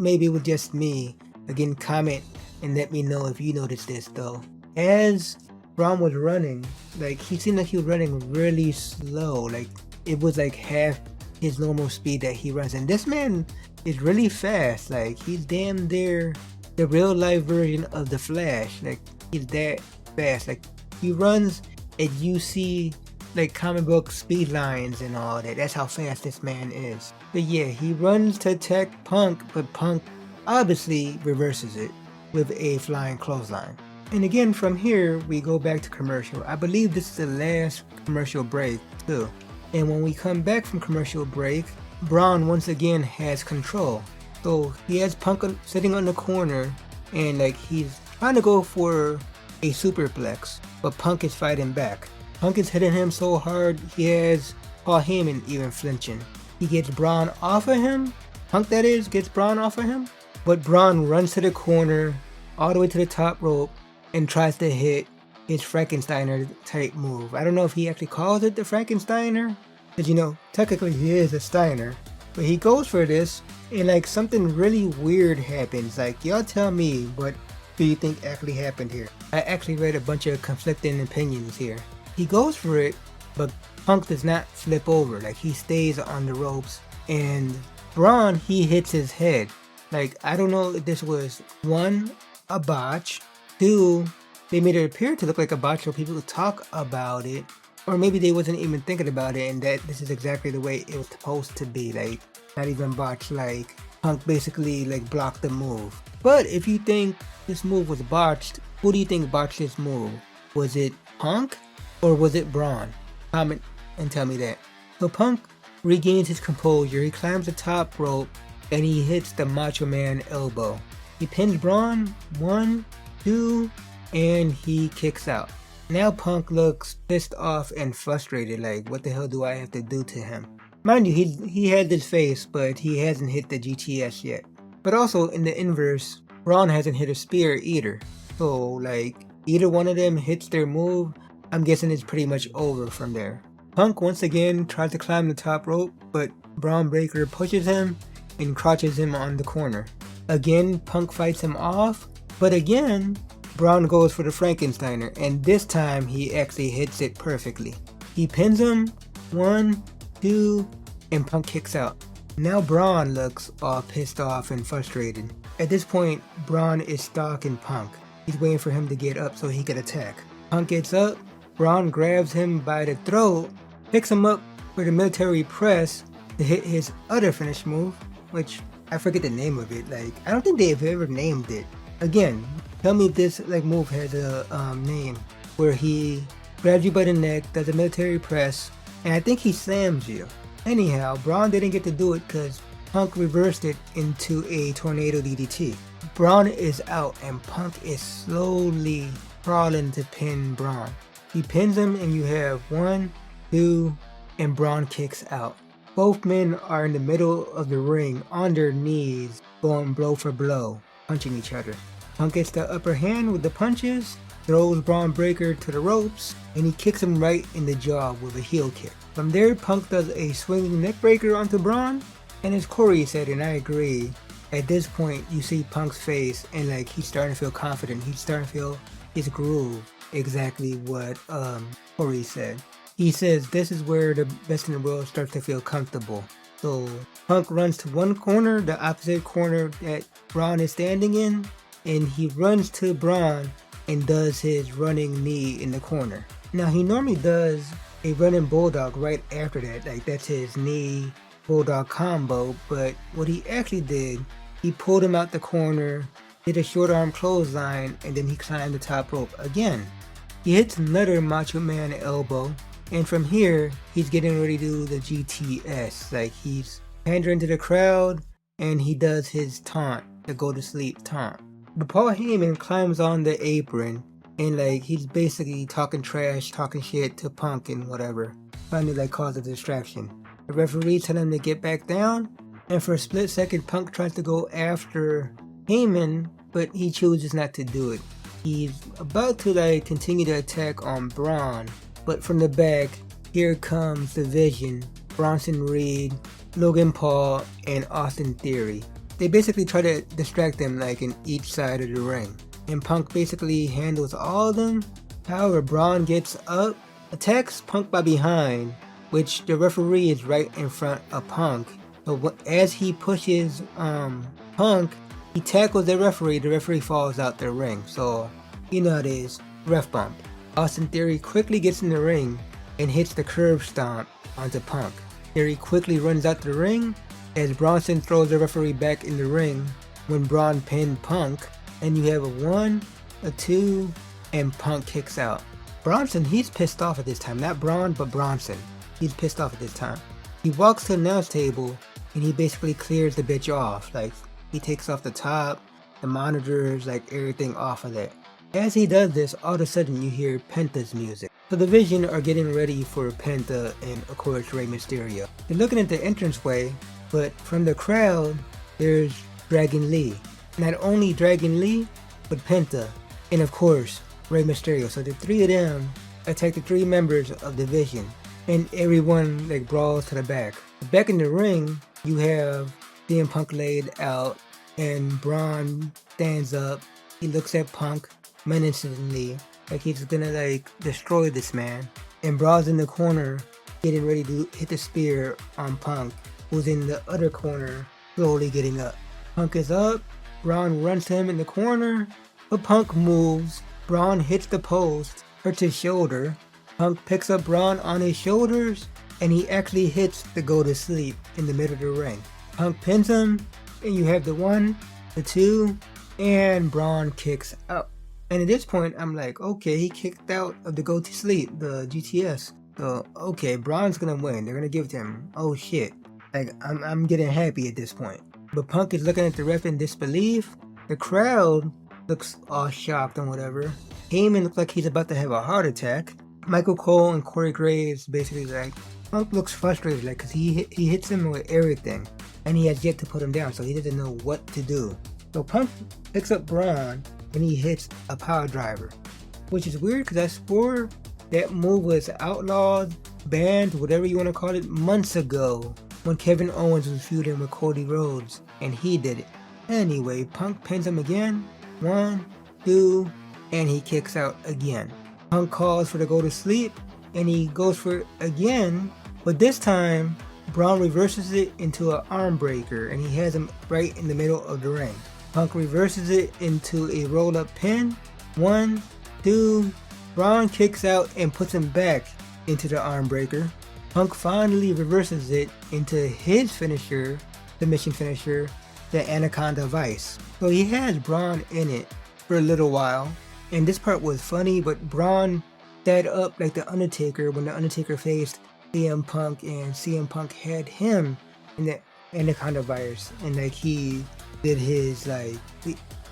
maybe it was just me, again comment and let me know if you noticed this though. As Bron was running, like he seemed like he was running really slow, like it was like half his normal speed that he runs, and this man is really fast. Like, he's damn near the real life version of the Flash. Like, he's that fast. Like, he runs and you see like comic book speed lines and all that. That's how fast this man is. But yeah, he runs to attack Punk, but Punk obviously reverses it with a flying clothesline. And again, from here we go back to commercial. I believe this is the last commercial break too. And when we come back from commercial break, Bron once again has control. So he has Punk sitting on the corner, and like he's trying to go for a superplex, but Punk is fighting back. Punk is hitting him so hard, he has Paul Heyman even flinching. He gets Bron off of him, Punk that is, gets Bron off of him, but Bron runs to the corner, all the way to the top rope, and tries to hit his Frankensteiner type move. I don't know if he actually calls it the Frankensteiner, because you know, technically he is a Steiner, but he goes for this, and like something really weird happens. Like, y'all tell me, what do you think actually happened here? I actually read a bunch of conflicting opinions here. He goes for it, but Punk does not flip over. Like, he stays on the ropes, and Bron, he hits his head. Like, I don't know if this was 1, a botch, 2, they made it appear to look like a botch so people would talk about it, or maybe they wasn't even thinking about it and that this is exactly the way it was supposed to be. Like, not even botched, like Punk basically like blocked the move. But if you think this move was botched, who do you think botched this move? Was it Punk or was it Bron? Comment and tell me that. So Punk regains his composure, he climbs the top rope, and he hits the Macho Man elbow. He pins Bron, 1, 2, and he kicks out. Now Punk looks pissed off and frustrated, like, what the hell do I have to do to him? Mind you, he had this face, but he hasn't hit the GTS yet. But also, in the inverse, Bron hasn't hit a spear either. So, like, either one of them hits their move, I'm guessing it's pretty much over from there. Punk once again tries to climb the top rope, but Bron Breakker pushes him and crotches him on the corner. Again, Punk fights him off, but again, Bron goes for the Frankensteiner, and this time he actually hits it perfectly. He pins him, 1, 2, and Punk kicks out. Now Bron looks all pissed off and frustrated. At this point, Bron is stalking Punk. He's waiting for him to get up so he can attack. Punk gets up, Bron grabs him by the throat, picks him up for the military press to hit his other finish move, which I forget the name of it. Like, I don't think they've ever named it. Again, tell me if this move has a name, where he grabs you by the neck, does a military press, and I think he slams you. Anyhow, Bron didn't get to do it because Punk reversed it into a tornado DDT. Bron is out and Punk is slowly crawling to pin Bron. He pins him and you have 1, 2, and Bron kicks out. Both men are in the middle of the ring on their knees, going blow for blow, punching each other. Punk gets the upper hand with the punches, throws Bron Breakker to the ropes, and he kicks him right in the jaw with a heel kick. From there, Punk does a swinging neck breaker onto Bron, and as Corey said, and I agree, at this point you see Punk's face and like he's starting to feel confident, he's starting to feel his groove, exactly what Corey said. He says this is where the best in the world starts to feel comfortable. So Punk runs to one corner, the opposite corner that Bron is standing in, and he runs to Bron and does his running knee in the corner. Now he normally does a running bulldog right after that, like that's his knee bulldog combo, but what he actually did, he pulled him out the corner, did a short arm clothesline, and then he climbed the top rope again. He hits another Macho Man elbow, and from here, he's getting ready to do the GTS, like he's pandering to the crowd, and he does his taunt, the go to sleep taunt. But Paul Heyman climbs on the apron, and like he's basically talking trash, talking shit to Punk and whatever, trying to like cause a distraction. The referee tells him to get back down, and for a split second Punk tries to go after Heyman, but he chooses not to do it. He's about to like continue to attack on Bron, but from the back, here comes the Vision, Bronson Reed, Logan Paul, and Austin Theory. They basically try to distract them like in each side of the ring, and Punk basically handles all of them. However, Bron gets up, attacks Punk by behind, which the referee is right in front of Punk. So as he pushes Punk, he tackles the referee falls out the ring. So you know how it is, ref bump. Austin Theory quickly gets in the ring and hits the curb stomp onto Punk. Theory quickly runs out the ring as Bronson throws the referee back in the ring when Bron pinned Punk, and you have a 1, a 2, and Punk kicks out. Bronson, he's pissed off at this time, not Bron, but Bronson. He's pissed off at this time. He walks to the announce table and he basically clears the bitch off. Like, he takes off the top, the monitors, like everything off of that. As he does this, all of a sudden you hear Penta's music. So the Vision are getting ready for Penta and of course Rey Mysterio. They're looking at the entranceway, but from the crowd, there's Dragon Lee. Not only Dragon Lee, but Penta, and of course Rey Mysterio. So the three of them attack the 3 members of the Vision, and everyone like brawls to the back. Back in the ring, you have CM Punk laid out, and Bron stands up. He looks at Punk menacingly, like he's gonna like destroy this man. And Bron's in the corner, getting ready to hit the spear on Punk, who's in the other corner, slowly getting up. Punk is up. Bron runs to him in the corner, but Punk moves. Bron hits the post, hurts his shoulder. Punk picks up Bron on his shoulders, and he actually hits the go to sleep in the middle of the ring. Punk pins him, and you have the 1, the 2, and Bron kicks out. And at this point, I'm like, okay, he kicked out of the go to sleep, the GTS. So, okay, Bron's gonna win. They're gonna give it to him. Oh shit. Like, I'm getting happy at this point. But Punk is looking at the ref in disbelief. The crowd looks all shocked and whatever. Heyman looks like he's about to have a heart attack. Michael Cole and Corey Graves basically like, Punk looks frustrated, like, cause he hits him with everything, and he has yet to put him down, so he doesn't know what to do. So Punk picks up Bron, and he hits a power driver, which is weird, cause I swore that move was outlawed, banned, whatever you want to call it, months ago, when Kevin Owens was feuding with Cody Rhodes, and he did it. Anyway, Punk pins him again, 1, 2, and he kicks out again. Punk calls for the go to sleep, and he goes for it again, but this time Bron reverses it into an arm breaker, and he has him right in the middle of the ring. Punk reverses it into a roll-up pin. 1, 2, Bron kicks out and puts him back into the arm breaker. Punk finally reverses it into his finisher, submission finisher, the Anaconda Vice. So he has Bron in it for a little while. And this part was funny, but Bron sat up like the Undertaker when the Undertaker faced CM Punk, and CM Punk had him in the Anaconda Virus, and like he did his, like,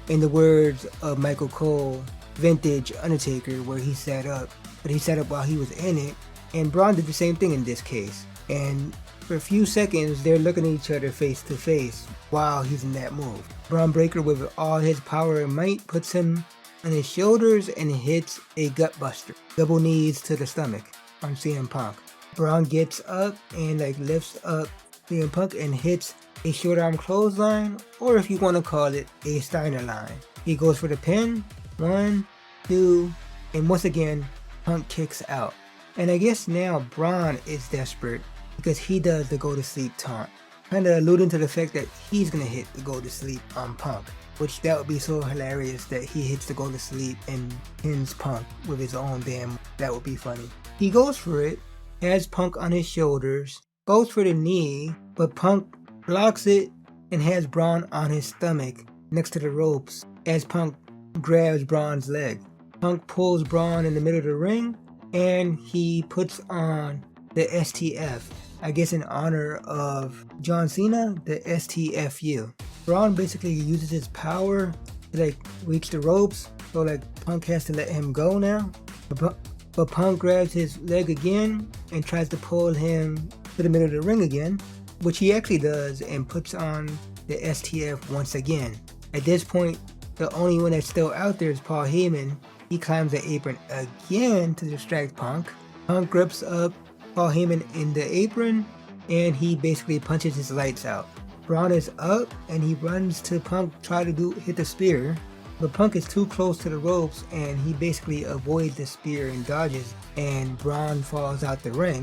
in the words of Michael Cole, vintage Undertaker, where he sat up, but he sat up while he was in it. And Bron did the same thing in this case. And for a few seconds, they're looking at each other face to face while he's in that move. Bron Breakker, with all his power and might, puts him on his shoulders and hits a gut buster. Double knees to the stomach on CM Punk. Bron gets up and like lifts up CM Punk and hits a short arm clothesline, or if you want to call it, a Steiner line. He goes for the pin. 1, 2, and once again, Punk kicks out. And I guess now Bron is desperate because he does the go to sleep taunt, kind of alluding to the fact that he's gonna hit the go to sleep on Punk, which that would be so hilarious that he hits the go to sleep and pins Punk with his own damn. That would be funny. He goes for it, has Punk on his shoulders, goes for the knee, but Punk blocks it and has Bron on his stomach next to the ropes as Punk grabs Bron's leg. Punk pulls Bron in the middle of the ring, and he puts on the STF, I guess in honor of John Cena, the STFU. Bron basically uses his power to like reach the ropes, so like Punk has to let him go now. But Punk grabs his leg again and tries to pull him to the middle of the ring again, which he actually does, and puts on the STF once again. At this point, the only one that's still out there is Paul Heyman. He climbs the apron again to distract Punk. Punk grips up Paul Heyman in the apron, and he basically punches his lights out. Bron is up, and he runs to Punk, try to hit the spear, but Punk is too close to the ropes, and he basically avoids the spear and dodges, and Bron falls out the ring.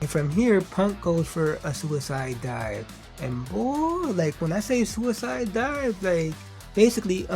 And from here, Punk goes for a suicide dive. And boy, like when I say suicide dive, like basically,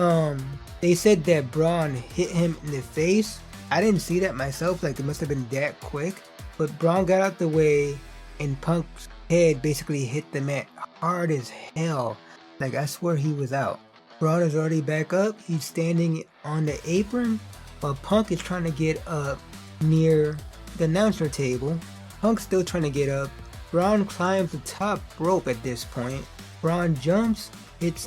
they said that Bron hit him in the face. I didn't see that myself, like it must have been that quick. But Bron got out the way, and Punk's head basically hit the mat hard as hell. Like I swear he was out. Bron is already back up. He's standing on the apron, while Punk is trying to get up near the announcer table. Punk's still trying to get up. Bron climbs the top rope at this point. Bron jumps. It's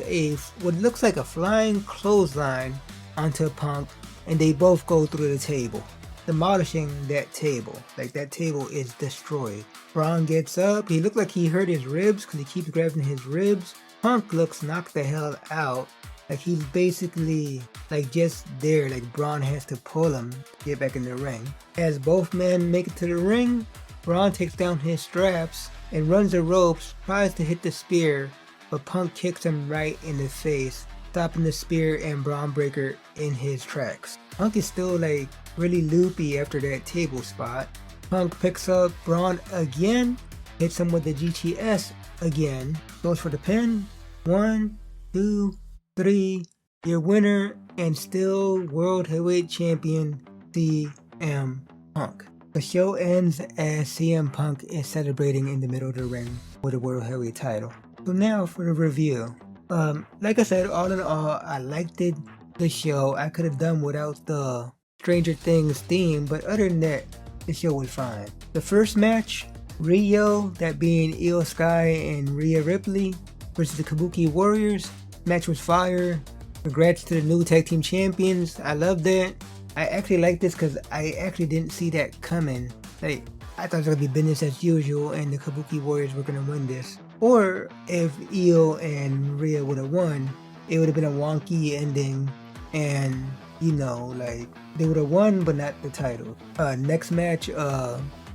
what looks like a flying clothesline onto Punk, and they both go through the table, demolishing that table. Like that table is destroyed. Bron gets up. He looked like he hurt his ribs because he keeps grabbing his ribs. Punk looks knocked the hell out. Like he's basically like just there. Like Bron has to pull him to get back in the ring. As both men make it to the ring, Bron takes down his straps and runs the ropes, tries to hit the spear, but Punk kicks him right in the face, stopping the spear and Bron Breakker in his tracks. Punk is still like really loopy after that table spot. Punk picks up Bron again, hits him with the GTS again, goes for the pin. 1, 2, 3, your winner and still World Heavyweight Champion CM Punk. The show ends as CM Punk is celebrating in the middle of the ring with the World Heavyweight title. So now for the review. Like I said, all in all, I liked the show. I could have done without the Stranger Things theme, but other than that, the show was fine. The first match, Rhea, that being Io Sky and Rhea Ripley versus the Kabuki Warriors. Match was fire. Congrats to the new tag team champions. I love that. I actually like this because I actually didn't see that coming. Like, I thought it was going to be business as usual and the Kabuki Warriors were going to win this. Or if Io and Rhea would have won, it would have been a wonky ending and, you know, like, they would have won but not the title. Next match,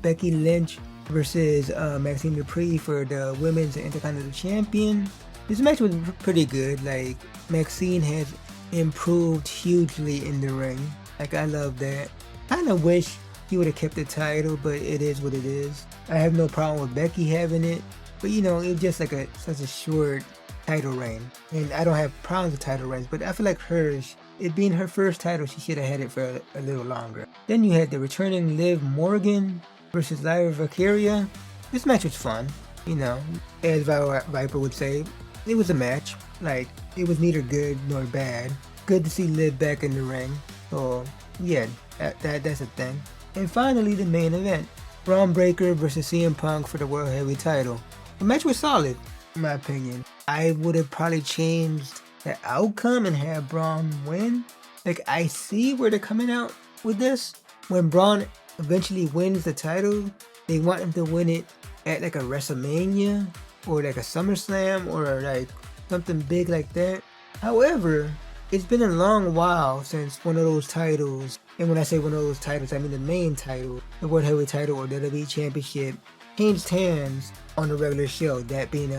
Becky Lynch versus Maxine Dupree for the Women's Intercontinental Champion. This match was pretty good. Like, Maxine has improved hugely in the ring. Like, I love that. Kinda wish he would have kept the title, but it is what it is. I have no problem with Becky having it, but you know, it was just like such a short title reign. And I don't have problems with title reigns, but I feel like hers, it being her first title, she should have had it for a little longer. Then you had the returning Liv Morgan versus Lyra Valkyria. This match was fun, you know, as Viper would say. It was a match. Like, it was neither good nor bad. Good to see Liv back in the ring. So, yeah, that's a thing. And finally, the main event. Bron Breakker versus CM Punk for the World Heavyweight title. The match was solid, in my opinion. I would have probably changed the outcome and had Bron win. Like, I see where they're coming out with this. When Bron eventually wins the title, they want him to win it at like a WrestleMania or like a SummerSlam or like something big like that. However, it's been a long while since one of those titles, and when I say one of those titles, I mean the main title, the World Heavyweight title or WWE Championship, changed hands on a regular show, that being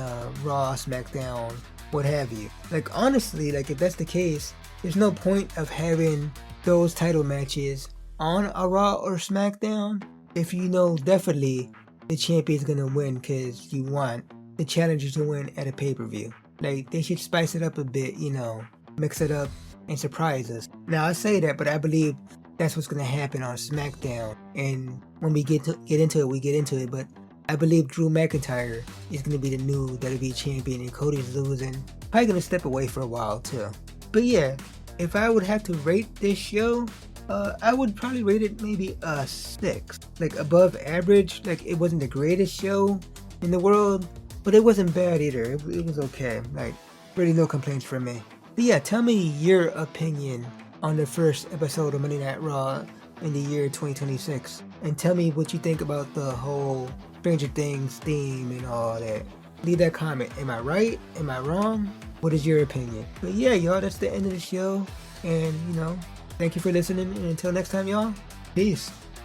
Raw, SmackDown, what have you. Like, honestly, like, if that's the case, there's no point of having those title matches on a Raw or SmackDown if you know definitely the champion's gonna win because you want the challenger to win at a pay-per-view. Like, they should spice it up a bit, you know, mix it up and surprise us. Now, I say that, but I believe that's what's gonna happen on SmackDown. And when we get into it, we get into it, but I believe Drew McIntyre is going to be the new WWE champion and Cody's losing. Probably going to step away for a while too. But yeah, if I would have to rate this show, I would probably rate it maybe a 6. Like above average. Like, it wasn't the greatest show in the world, but it wasn't bad either. It was okay. Like, really no complaints from me. But yeah, tell me your opinion on the first episode of Monday Night Raw in the year 2026. And tell me what you think about the whole Stranger Things theme and all that. Leave that comment. Am I right? Am I wrong? What is your opinion? But yeah, y'all, that's the end of the show. And, you know, thank you for listening. And until next time, y'all, peace.